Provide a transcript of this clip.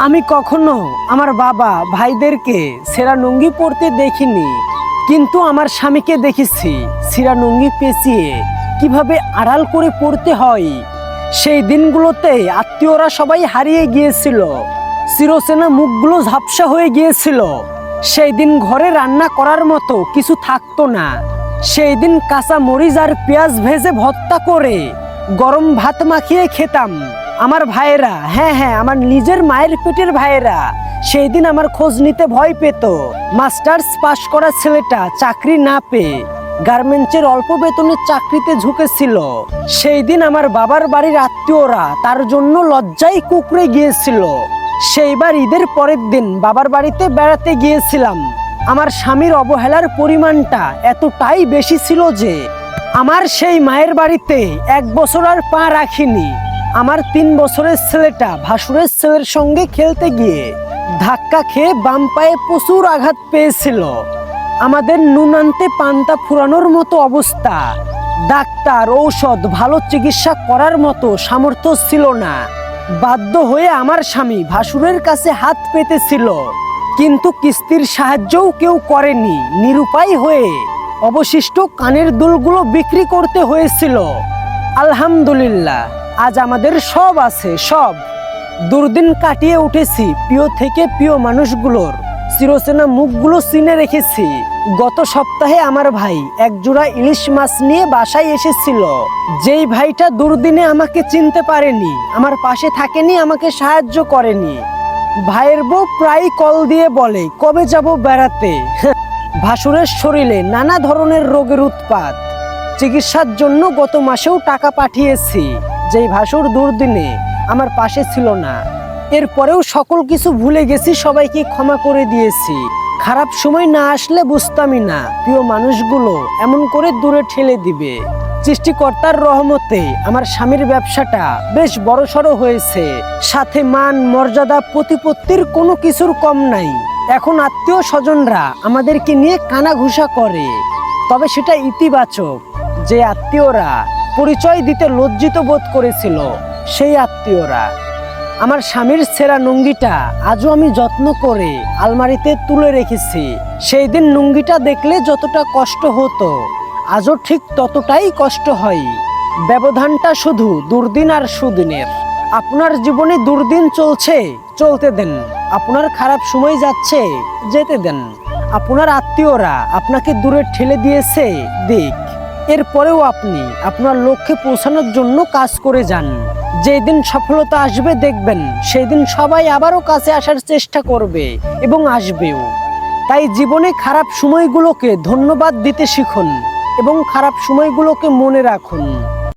আমি কখনো আমার বাবা ভাইদেরকে ছেঁড়া লুঙ্গি পরতে দেখিনি, কিন্তু আমার স্বামীকে দেখেছি ছেঁড়া লুঙ্গি পেঁচিয়ে কিভাবে আড়াল করে পরতে হয়। সেই দিনগুলোতে আত্মীয়রা সবাই হারিয়ে গিয়েছিল, চিরচেনা মুখগুলো ঝাপসা হয়ে গিয়েছিল। সেই দিন ঘরে রান্না করার মতো কিছু থাকতো না। সেই দিন কাঁচা মরিচ আর পেঁয়াজ ভেজে ভর্তা করে গরম ভাত মাখিয়ে খেতাম। আমার ভাইয়েরা, হ্যাঁ, আমার নিজের মায়ের পেটের ভাইয়েরা সেই দিন আমার খোঁজ নিতে ভয় পেত। মাস্টার্স পাশ করা ছেলেটা চাকরি না পেয়ে গার্মেন্টসের অল্প বেতনের চাকরিতে ঝুঁকেছিল। সেই দিন আমার বাবার বাড়ির আত্মীয়রা তার জন্য লজ্জায় কুঁকড়ে গিয়েছিল। সেইবার ঈদের পরের দিন বাবার বাড়িতে বেড়াতে গিয়েছিলাম। আমার স্বামীর অবহেলার পরিমাণটা এতটাই বেশি ছিল যে আমার সেই মায়ের বাড়িতে 1 বছর আর পা রাখিনি। আমার 3 বছরের ছেলেটা ভাসুরের ছেলের সঙ্গে খেলতে গিয়ে ধাক্কা খেয়ে বাম পায়ে প্রচুর আঘাত পেয়েছিল। আমাদের নুন আনতে পান্তা ফুরানোর মতো অবস্থা। ডাক্তার, ঔষধ, ভালো চিকিৎসা করার মতো সামর্থ্য ছিল না। বাধ্য হয়ে আমার স্বামী ভাসুরের কাছে হাত পেতেছিল, কিন্তু কিস্তির সাহায্যও কেউ করেনি। নিরুপায় হয়ে অবশিষ্ট কানের দুলগুলো বিক্রি করতে হয়েছিল। আলহামদুলিল্লাহ, আজ আমাদের সব আছে, সব। দুর্দিন কাটিয়ে উঠেছি, প্রিয় থেকে প্রিয় মানুষগুলোর চিরচেনা মুখগুলো চিনে রেখেছি। গত সপ্তাহে আমার ভাই একজোড়া ইলিশ মাছ নিয়ে বাসায় এসেছিল। যেই ভাইটা দুর্দিনে আমাকে চিনতে পারেনি, আমার পাশে থাকেনি, আমাকে সাহায্য করেনি। ভাইয়ের বউ প্রায় কল দিয়ে বলে, কবে যাব বেড়াতে। ভাসুরের শরীরে নানা ধরনের রোগের উৎপাত। চিকিৎসার জন্য গত মাসেও টাকা পাঠিয়েছি। যেই ভাসুর দুর্দিনে আমার পাশে ছিল না, এরপরেও সকল কিছু ভুলে গেছি, সবাইকে ক্ষমা করে দিয়েছি। খারাপ সময় না আসলে বুঝতামই না প্রিয় মানুষগুলো এমন করে দূরে ঠেলে দিবে। সৃষ্টিকর্তার রহমতে আমার স্বামীর ব্যবসাটা বেশ বড়সড় হয়েছে, সাথে মান মর্যাদা প্রতিপত্তির কোনো কিছুর কম নাই। এখন আত্মীয় স্বজনরা আমাদেরকে নিয়ে কানাঘুষা করে, তবে সেটা ইতিবাচক। যে আত্মীয়রা পরিচয় দিতে লজ্জিত বোধ করেছিল, সেই আত্মীয়রা। আমার স্বামীর ছেঁড়া লুঙ্গিটা আজও আমি যত্ন করে আলমারিতে তুলে রেখেছি। সেই দিন লুঙ্গিটা দেখলে যতটা কষ্ট হতো, আজও ঠিক ততটাই কষ্ট হয়। ব্যবধানটা শুধু দুর্দিন আর সুদিনের। আপনার জীবনে দুর্দিন চলছে, চলতে দেন। আপনার খারাপ সময় যাচ্ছে, যেতে দেন। আপনার আত্মীয়রা আপনাকে দূরে ঠেলে দিয়েছে, দিক। এরপরেও আপনি আপনার লক্ষ্যে পৌঁছানোর জন্য কাজ করে যান। যেদিন সফলতা আসবে দেখবেন, সেই দিন সবাই আবারও কাছে আসার চেষ্টা করবে এবং আসবেও। তাই জীবনে খারাপ সময়গুলোকে ধন্যবাদ দিতে শিখুন এবং খারাপ সময়গুলোকে মনে রাখুন।